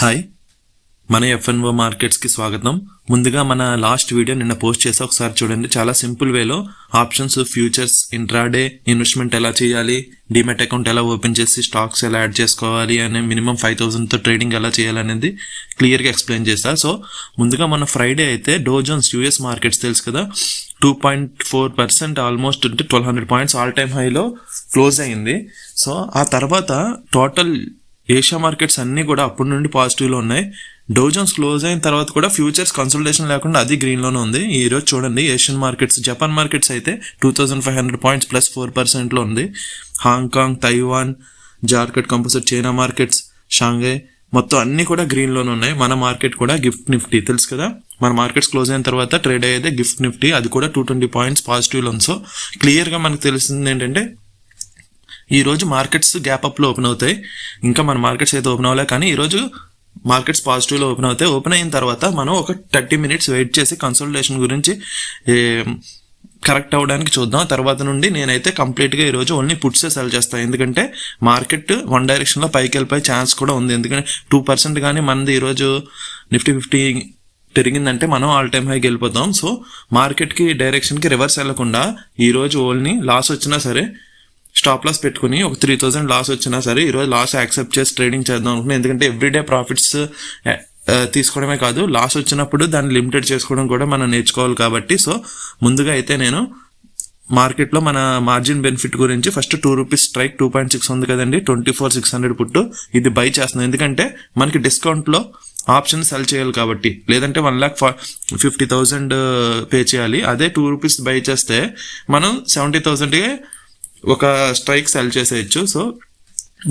Hi, మన F&O మార్కెట్స్కి స్వాగతం. ముందుగా మన లాస్ట్ వీడియో నిన్న పోస్ట్ చేసి ఒకసారి చూడండి. చాలా సింపుల్ వేలో ఆప్షన్స్, ఫ్యూచర్స్, ఇంట్రాడే ఇన్వెస్ట్మెంట్ ఎలా చేయాలి, డిమెట్ అకౌంట్ ఎలా ఓపెన్ చేసి స్టాక్స్ ఎలా యాడ్ చేసుకోవాలి అనే మినిమం 5,000తో ట్రేడింగ్ ఎలా చేయాలనేది క్లియర్గా ఎక్స్ప్లెయిన్ చేస్తా. సో ముందుగా మన ఫ్రైడే అయితే డో జోన్స్ యూఎస్ మార్కెట్స్ తెలుసు కదా, 2.4% ఆల్మోస్ట్ అంటే 1,200 పాయింట్స్ ఆల్ టైమ్ హైలో క్లోజ్ అయింది. సో ఆ తర్వాత టోటల్ ఏషియా మార్కెట్స్ అన్నీ కూడా అప్పటి నుండి పాజిటివ్లో ఉన్నాయి. డో జోన్స్ క్లోజ్ అయిన తర్వాత కూడా ఫ్యూచర్స్ కన్సల్టేషన్ లేకుండా అది గ్రీన్లోనే ఉంది. ఈ రోజు చూడండి ఏషియన్ మార్కెట్స్, జపాన్ మార్కెట్స్ అయితే 2,500 పాయింట్స్ ప్లస్ 4%లో ఉంది. Hong Kong, Taiwan, Jharkhand composite, China markets, Shanghai మొత్తం అన్నీ కూడా గ్రీన్లోనే ఉన్నాయి. మన మార్కెట్ కూడా గిఫ్ట్ నిఫ్టీ తెలుసు కదా, మన మార్కెట్స్ క్లోజ్ అయిన తర్వాత ట్రేడ్ అయ్యేదే గిఫ్ట్ నిఫ్టీ, అది కూడా 220 పాయింట్స్ పాజిటివ్లో ఉంది. సో క్లియర్గా మనకు తెలిసింది ఏంటంటే ఈ రోజు మార్కెట్స్ గ్యాప్ అప్లో ఓపెన్ అవుతాయి. ఇంకా మన మార్కెట్స్ అయితే ఓపెన్ అవ్వలే, కానీ ఈరోజు మార్కెట్స్ పాజిటివ్లో ఓపెన్ అవుతాయి. ఓపెన్ అయిన తర్వాత మనం ఒక 30 మినిట్స్ వెయిట్ చేసి కన్సల్టేషన్ గురించి కరెక్ట్ అవ్వడానికి చూద్దాం. తర్వాత నుండి నేనైతే కంప్లీట్గా ఈరోజు ఓన్లీ పుట్సే సెల్ చేస్తాను, ఎందుకంటే మార్కెట్ వన్ డైరెక్షన్లో పైకి వెళ్ళిపోయే ఛాన్స్ కూడా ఉంది. ఎందుకంటే 2% కానీ మనది ఈరోజు నిఫ్టీ 50 పెరిగిందంటే మనం ఆల్ టైమ్ హైకి వెళ్ళిపోతాం. సో మార్కెట్కి డైరెక్షన్కి రివర్స్ వెళ్ళకుండా ఈరోజు ఓన్లీ లాస్ వచ్చినా సరే స్టాప్ లాస్ పెట్టుకుని ఒక 3,000 లాస్ వచ్చినా సరే ఈరోజు లాస్ యాక్సెప్ట్ చేసి ట్రేడింగ్ చేద్దాం అనుకున్నాను. ఎందుకంటే ఎవ్రీడే ప్రాఫిట్స్ తీసుకోవడమే కాదు, లాస్ వచ్చినప్పుడు దాన్ని లిమిటెడ్ చేసుకోవడం కూడా మనం నేర్చుకోవాలి కాబట్టి. సో ముందుగా అయితే నేను మార్కెట్లో మన మార్జిన్ బెనిఫిట్ గురించి ఫస్ట్ 2 రూపీస్ స్ట్రైక్ 2.6 ఉంది కదండి, 24,600 పుట్టు, ఇది బై చేస్తున్నాను. ఎందుకంటే మనకి డిస్కౌంట్లో ఆప్షన్ సెల్ చేయాలి కాబట్టి, లేదంటే 1,50,000 పే చేయాలి. అదే 2 రూపీస్ బై చేస్తే మనం 70,000కి ఒక స్ట్రైక్ సెల్ చేసేయచ్చు. సో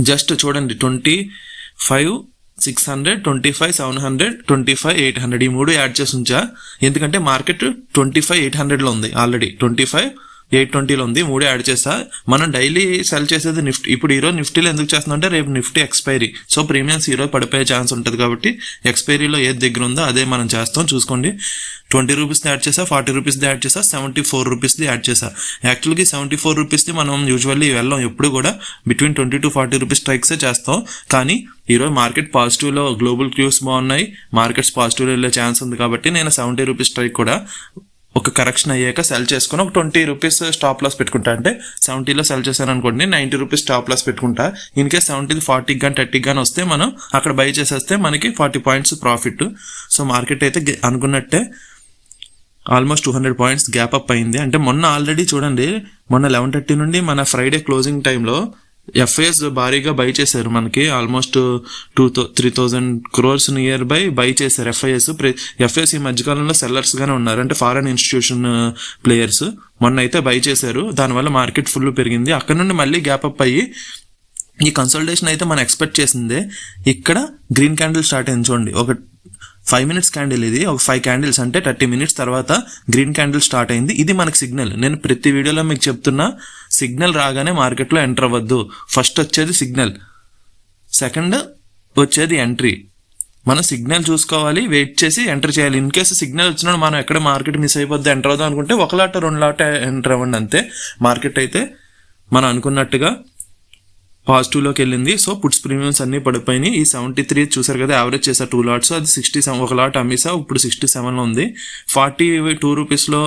జస్ట్ చూడండి 25,600, 25,700, 25,800 ఈ మూడు యాడ్ చేసి ఉంచా. ఎందుకంటే మార్కెట్ 25,800లో ఉంది, ఆల్రెడీ 25,820లో ఉంది, మూడు యాడ్ చేస్తా. మనం డైలీ సెల్ చేసేది నిఫ్టీ. ఇప్పుడు ఈరోజు నిఫ్టీలో ఎందుకు చేస్తున్నాం అంటే రేపు నిఫ్టీ ఎక్స్పైరీ, సో ప్రీమియమ్స్ ఈరోజు పడిపోయే ఛాన్స్ ఉంటుంది కాబట్టి ఎక్స్పైరీలో ఏది దగ్గర ఉందో అదే మనం చేస్తాం. చూసుకోండి, 20 రూపీస్ది యాడ్ చేసా, 40 రూపీస్ది యాడ్ చేసా, 74 రూపీస్ది యాడ్ చేసా. యాక్చువల్గా 74 రూపీస్ది మనం యూజువల్లీ వెళ్ళాం, ఎప్పుడు కూడా బిట్వీన్ 20 to 40 రూపీస్ స్ట్రైక్సే చేస్తాం. కానీ ఈరోజు మార్కెట్ పాజిటివ్లో గ్లోబల్ క్యూస్ బాగున్నాయి, మార్కెట్స్ పాజిటివ్లో వెళ్ళే ఛాన్స్ ఉంది కాబట్టి నేను 70 రూపీస్ స్ట్రైక్ కూడా ఒక కరెక్షన్ అయ్యాక సెల్ చేసుకుని ఒక 20 రూపీస్ స్టాప్ లాస్ పెట్టుకుంటా. అంటే 70లో సెల్ చేశాను అనుకోండి, 90 రూపీస్ స్టాప్ లాస్ పెట్టుకుంటా. ఇన్ కేస్ 70 40 కానీ 30 కానీ వస్తే మనం అక్కడ బై చేసేస్తే మనకి 40 పాయింట్స్ ప్రాఫిట్. సో మార్కెట్ అయితే అనుకున్నట్టే ఆల్మోస్ట్ 200 పాయింట్స్ గ్యాప్ అప్ అయింది. అంటే మొన్న ఆల్రెడీ చూడండి, మొన్న 11:30 నుండి మన ఫ్రైడే క్లోజింగ్ టైంలో ఎఫ్ఐఎస్ భారీగా బై చేశారు. మనకి ఆల్మోస్ట్ 3,000 crores నియర్ బై చేశారు ఎఫ్ఐఎస్. ఈ మధ్యకాలంలో సెల్లర్స్గానే ఉన్నారు, అంటే ఫారెన్ ఇన్స్టిట్యూషన్ ప్లేయర్స్. మొన్న అయితే బై చేశారు, దానివల్ల మార్కెట్ ఫుల్ పెరిగింది. అక్కడ నుండి మళ్ళీ గ్యాప్ అప్ అయ్యి ఈ కన్సల్టేషన్ అయితే మనం ఎక్స్పెక్ట్ చేసిందే. ఇక్కడ గ్రీన్ క్యాండిల్ స్టార్ట్ అయింది చూడండి, ఒక 5 minutes క్యాండిల్, ఇది ఒక 5 candles అంటే 30 minutes తర్వాత గ్రీన్ క్యాండిల్ స్టార్ట్ అయింది. ఇది మనకి సిగ్నల్. నేను ప్రతి వీడియోలో మీకు చెప్తున్నా, సిగ్నల్ రాగానే మార్కెట్లో ఎంటర్ అవ్వద్దు. ఫస్ట్ వచ్చేది సిగ్నల్, సెకండ్ వచ్చేది ఎంట్రీ. మనం సిగ్నల్ చూసుకోవాలి, వెయిట్ చేసి ఎంటర్ చేయాలి. ఇన్ కేసు సిగ్నల్ వచ్చినప్పుడు మనం ఎక్కడ మార్కెట్ మిస్ అయిపోద్ది, ఎంటర్ అవుదాం అనుకుంటే 1 లాట్ 2 లాట్ ఎంటర్ అవ్వండి అంతే. మార్కెట్ అయితే మనం అనుకున్నట్టుగా పాజిటివ్లోకి వెళ్ళింది. సో పుట్స్ ప్రీమియమ్స్ అన్నీ పడిపోయినాయి. ఈ 73 చూసారు కదా, యావరేజ్ చేసా 2 లాట్స్, అది 67, 1 లాట్ అమ్మేసా, ఇప్పుడు 67లో ఉంది. 42 రూపీస్లో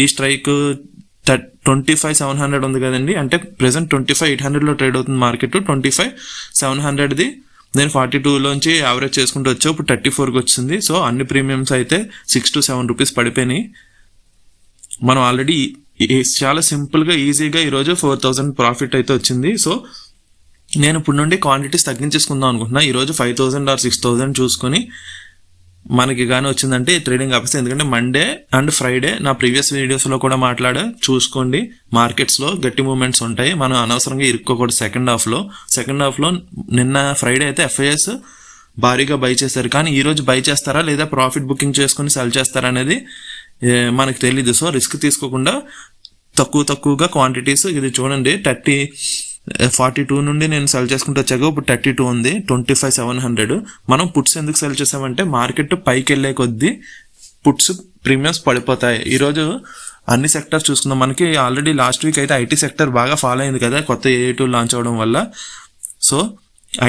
ఈ స్ట్రైక్ 25,700 ఉంది కదండి, అంటే ప్రెసెంట్ 25,800లో ట్రేడ్ అవుతుంది మార్కెట్. 25,700ది నేను 42లోంచి యావరేజ్ చేసుకుంటూ వచ్చా, ఇప్పుడు 34కి వచ్చింది. సో అన్ని ప్రీమియమ్స్ అయితే 6 to 7 రూపీస్ పడిపోయినాయి. మనం ఆల్రెడీ చాలా సింపుల్గా ఈజీగా ఈరోజు 4,000 ప్రాఫిట్ అయితే వచ్చింది. సో నేను ఇప్పుడు నుండి క్వాంటిటీస్ తగ్గించేసుకుందాం అనుకుంటున్నా. ఈరోజు 5,000 or 6,000 చూసుకొని మనకి కానీ వచ్చిందంటే ట్రేడింగ్ ఆపేస్తే. ఎందుకంటే మండే అండ్ ఫ్రైడే నా ప్రీవియస్ వీడియోస్లో కూడా చూసుకోండి, మార్కెట్స్లో గట్టి మూమెంట్స్ ఉంటాయి, మనం అనవసరంగా ఇరుక్కోకూడదు. సెకండ్ హాఫ్లో నిన్న ఫ్రైడే అయితే ఎఫ్ఐఎస్ భారీగా బై చేశారు, కానీ ఈరోజు బై చేస్తారా లేదా ప్రాఫిట్ బుకింగ్ చేసుకుని సెల్ చేస్తారా అనేది మనకు తెలీదు. సో రిస్క్ తీసుకోకుండా తక్కువగా క్వాంటిటీస్, ఇది చూడండి 42 నుండి నేను సెల్ చేసుకుంటూ వచ్చాక ఇప్పుడు 32 ఉంది, 25,700. మనం పుట్స్ ఎందుకు సెల్ చేసామంటే మార్కెట్ పైకి వెళ్ళే కొద్దీ పుట్స్ ప్రీమియమ్స్ పడిపోతాయి. ఈరోజు అన్ని సెక్టర్స్ చూసుకుందాం. మనకి ఆల్రెడీ లాస్ట్ వీక్ అయితే ఐటీ సెక్టర్ బాగా ఫాలో అయింది కదా, కొత్త AI టూల్ లాంచ్ అవ్వడం వల్ల. సో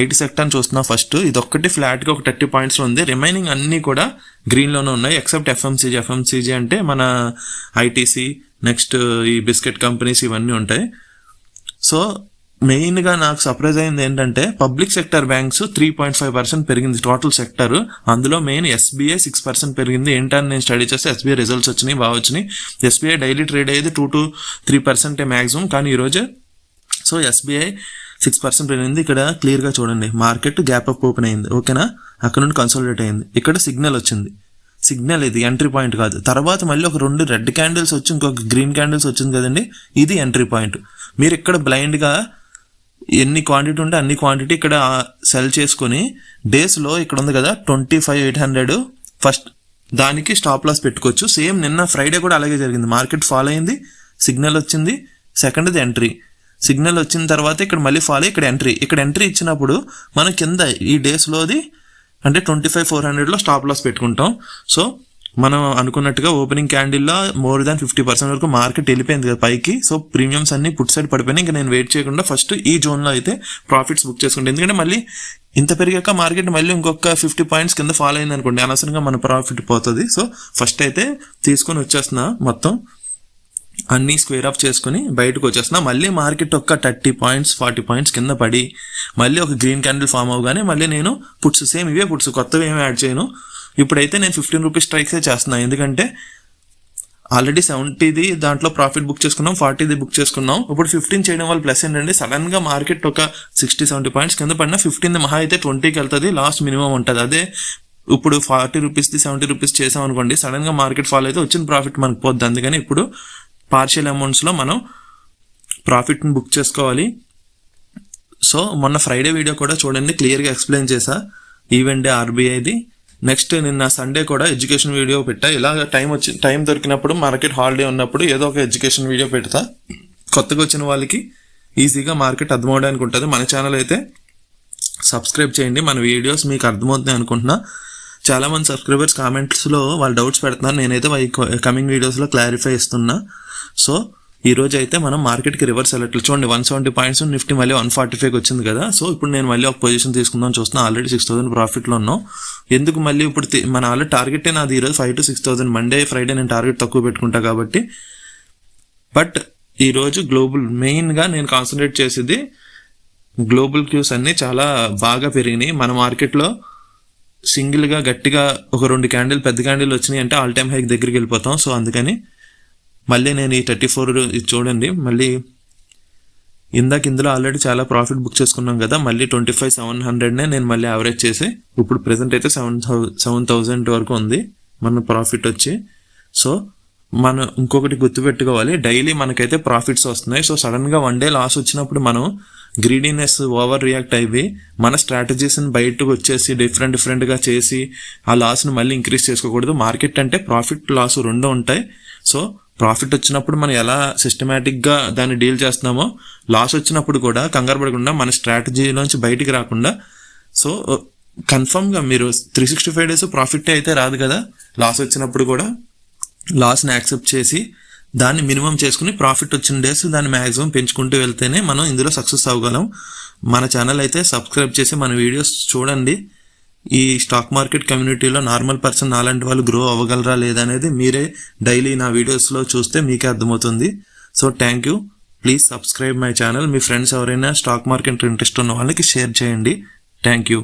ఐటీ సెక్టర్ అని చూస్తున్నాం ఫస్ట్. ఇది ఒక్కటి ఫ్లాట్గా ఒక 30 పాయింట్స్ ఉంది. రిమైనింగ్ అన్నీ కూడా గ్రీన్లోనే ఉన్నాయి ఎక్సెప్ట్ ఎఫ్ఎంసీజీ అంటే మన ఐటీసీ, నెక్స్ట్ ఈ బిస్కెట్ కంపెనీస్ ఇవన్నీ ఉంటాయి. సో మెయిన్గా నాకు సర్ప్రైజ్ అయింది ఏంటంటే పబ్లిక్ సెక్టర్ బ్యాంక్స్ 3.5% పెరిగింది టోటల్ సెక్టర్. అందులో మెయిన్ ఎస్బీఐ 6% పెరిగింది. ఏంటని నేను స్టడీ చేస్తే ఎస్బీఐ రిజల్ట్స్ వచ్చినాయి, బాగా వచ్చినాయి. ఎస్బీఐ డైలీ ట్రేడ్ అయ్యేది 2 to 3% మ్యాక్సిమం, కానీ ఈరోజే సో ఎస్బీఐ 6% పెరిగింది. ఇక్కడ క్లియర్గా చూడండి, మార్కెట్ గ్యాప్ అప్ ఓపెన్ అయింది, ఓకేనా. అక్కడ నుండి కన్సాలిడేట్ అయింది. ఇక్కడ సిగ్నల్ వచ్చింది, సిగ్నల్ ఇది ఎంట్రీ పాయింట్ కాదు. తర్వాత మళ్ళీ ఒక 2 రెడ్ క్యాండిల్స్ వచ్చి ఇంకొక గ్రీన్ క్యాండిల్స్ వచ్చింది కదండి, ఇది ఎంట్రీ పాయింట్. మీరు ఇక్కడ బ్లైండ్గా ఎన్ని క్వాంటిటీ ఉంటే అన్ని క్వాంటిటీ ఇక్కడ సెల్ చేసుకొని డేస్లో ఇక్కడ ఉంది కదా 25,800 ఫస్ట్ దానికి స్టాప్ లాస్ పెట్టుకోవచ్చు. సేమ్ నిన్న ఫ్రైడే కూడా అలాగే జరిగింది. మార్కెట్ ఫాలో అయింది, సిగ్నల్ వచ్చింది, సెకండ్ది ఎంట్రీ. సిగ్నల్ వచ్చిన తర్వాత ఇక్కడ మళ్ళీ ఫాలో ఇక్కడ ఎంట్రీ. ఇక్కడ ఎంట్రీ ఇచ్చినప్పుడు మనం కింద ఈ డేస్లోది అంటే 25,400లో స్టాప్ లాస్ పెట్టుకుంటాం. సో మనం అనుకున్నట్టుగా ఓపెనింగ్ క్యాండిల్లో మోర్ దాన్ 50% వరకు మార్కెట్ వెళ్ళిపోయింది కదా పైకి. సో ప్రీమియమ్స్ అన్ని పుట్ సైడ్ పడిపోయినాయి. ఇంకా నేను వెయిట్ చేయకుండా ఫస్ట్ ఈ జోన్లో అయితే ప్రాఫిట్స్ బుక్ చేసుకుంటాను. ఎందుకంటే మళ్ళీ ఇంత పెరిగాక మార్కెట్ మళ్ళీ ఇంకొక 50 పాయింట్స్ కింద ఫాలో అయింది అనుకోండి, అనవసరంగా మన ప్రాఫిట్ పోతుంది. సో ఫస్ట్ అయితే తీసుకొని వచ్చేస్తున్నా, మొత్తం అన్నీ స్క్వేర్ ఆఫ్ చేసుకుని బయటకు వచ్చేస్తున్నా. మళ్ళీ మార్కెట్ ఒక 30 పాయింట్స్ 40 పాయింట్స్ కింద పడి మళ్ళీ ఒక గ్రీన్ క్యాండిల్ ఫామ్ అవగానే మళ్ళీ నేను పుట్స్ సేమ్ ఇవే పుట్స్, కొత్తవి ఏమి యాడ్ చేయను. ఇప్పుడైతే నేను 15 రూపీస్ స్ట్రైక్సే చేస్తున్నాను, ఎందుకంటే ఆల్రెడీ 70ది దాంట్లో ప్రాఫిట్ బుక్ చేసుకున్నాం, 40ది బుక్ చేసుకున్నాం. ఇప్పుడు 15 చేయడం వల్ల ప్లస్ ఏంటంటే సడన్ గా మార్కెట్ ఒక 60-70 పాయింట్స్ కింద పడినా 15 మహా అయితే 20కి వెళ్తుంది, లాస్ట్ మినిమం ఉంటుంది. అదే ఇప్పుడు 40 రూపీస్ది 70 రూపీస్ చేసాం అనుకోండి, సడన్ గా మార్కెట్ ఫాల్ అయితే వచ్చిన ప్రాఫిట్ మనకు పోద్ది. అందుకని ఇప్పుడు పార్షియల్ అమౌంట్స్లో మనం ప్రాఫిట్ని బుక్ చేసుకోవాలి. సో మొన్న ఫ్రైడే వీడియో కూడా చూడండి, క్లియర్గా ఎక్స్ప్లెయిన్ చేశా ఈవెంట్ డే ఆర్బీఐది. నెక్స్ట్ నిన్న సండే కూడా ఎడ్యుకేషన్ వీడియో పెట్టా. ఇలా టైం దొరికినప్పుడు మార్కెట్ హాలిడే ఉన్నప్పుడు ఏదో ఒక ఎడ్యుకేషన్ వీడియో పెడతా, కొత్తగా వచ్చిన వాళ్ళకి ఈజీగా మార్కెట్ అర్థమవడానికి ఉంటుంది. మన ఛానల్ అయితే సబ్స్క్రైబ్ చేయండి, మన వీడియోస్ మీకు అర్థమవుతున్నాయి అనుకుంటున్నా. చాలామంది సబ్స్క్రైబర్స్ కామెంట్స్లో వాళ్ళు డౌట్స్ పెడుతున్నారు, నేనైతే కమింగ్ వీడియోస్లో క్లారిఫై ఇస్తున్నా. సో ఈరోజు అయితే మనం మార్కెట్కి రివర్స్ వెళ్ళట్లు చూడండి, 170 పాయింట్స్ నిఫ్టీ మళ్ళీ 145కి వచ్చింది కదా. సో ఇప్పుడు నేను మళ్ళీ ఒక పొజిషన్ తీసుకుందాం చూస్తున్నా. ఆల్రెడీ 6,000 ప్రాఫిట్లో ఉన్నాం. ఎందుకు మళ్ళీ ఇప్పుడు మన ఆల్రెడీ టార్గెటే నాది ఈరోజు 5,000 to 6,000. మండే ఫ్రైడే నేను టార్గెట్ తక్కువ పెట్టుకుంటా కాబట్టి. బట్ ఈరోజు గ్లోబల్ మెయిన్గా నేను కాన్సన్ట్రేట్ చేసేది గ్లోబల్ క్యూస్ అన్నీ చాలా బాగా పెరిగినాయి. మన మార్కెట్లో సింగిల్గా గట్టిగా ఒక 2 క్యాండిల్ పెద్ద క్యాండిల్ వచ్చినాయి అంటే ఆల్ టైమ్ హైక్ దగ్గరికి వెళ్ళిపోతాం. సో అందుకని మళ్ళీ నేను ఈ 34 ఇది చూడండి, మళ్ళీ ఇందులో ఆల్రెడీ చాలా ప్రాఫిట్ బుక్ చేసుకున్నాం కదా, మళ్ళీ 25,700నే నేను మళ్ళీ యావరేజ్ చేసి ఇప్పుడు ప్రెసెంట్ అయితే 7,000 వరకు ఉంది మన ప్రాఫిట్ వచ్చి. సో మనం ఇంకొకటి గుర్తుపెట్టుకోవాలి, డైలీ మనకైతే ప్రాఫిట్స్ వస్తున్నాయి. సో సడన్గా వన్ డే లాస్ వచ్చినప్పుడు మనం గ్రీడీనెస్ ఓవర్ రియాక్ట్ అయ్యి మన స్ట్రాటజీస్ని బయటకు వచ్చేసి డిఫరెంట్గా చేసి ఆ లాస్ని మళ్ళీ ఇంక్రీజ్ చేసుకోకూడదు. మార్కెట్ అంటే ప్రాఫిట్ లాస్ రెండు ఉంటాయి. సో ప్రాఫిట్ వచ్చినప్పుడు మనం ఎలా సిస్టమేటిక్గా దాన్ని డీల్ చేస్తున్నామో, లాస్ వచ్చినప్పుడు కూడా కంగారు పడకుండా మన స్ట్రాటజీలోంచి బయటికి రాకుండా. సో కన్ఫర్మ్గా మీరు 365 days ప్రాఫిట్ అయితే రాదు కదా, లాస్ వచ్చినప్పుడు కూడా లాస్ని యాక్సెప్ట్ చేసి దాన్ని మినిమం చేసుకుని ప్రాఫిట్ వచ్చిన డేస్ దాన్ని మ్యాక్సిమం పెంచుకుంటూ వెళ్తేనే మనం ఇందులో సక్సెస్ అవ్వగలం. మన ఛానల్ అయితే సబ్స్క్రైబ్ చేసి మన వీడియోస్ చూడండి. ఈ స్టాక్ మార్కెట్ కమ్యూనిటీలో నార్మల్ పర్సన్ అలాంటి వాళ్ళు గ్రో అవ్వగలరా లేదా అనేది మీరే డైలీ నా వీడియోస్లో చూస్తే మీకే అర్థమవుతుంది. So thank you, please subscribe my channel. Me friends ఎవరైనా స్టాక్ మార్కెట్ ఇంట్రెస్ట్ ఉన్న వాళ్ళకి షేర్ చేయండి. Thank you.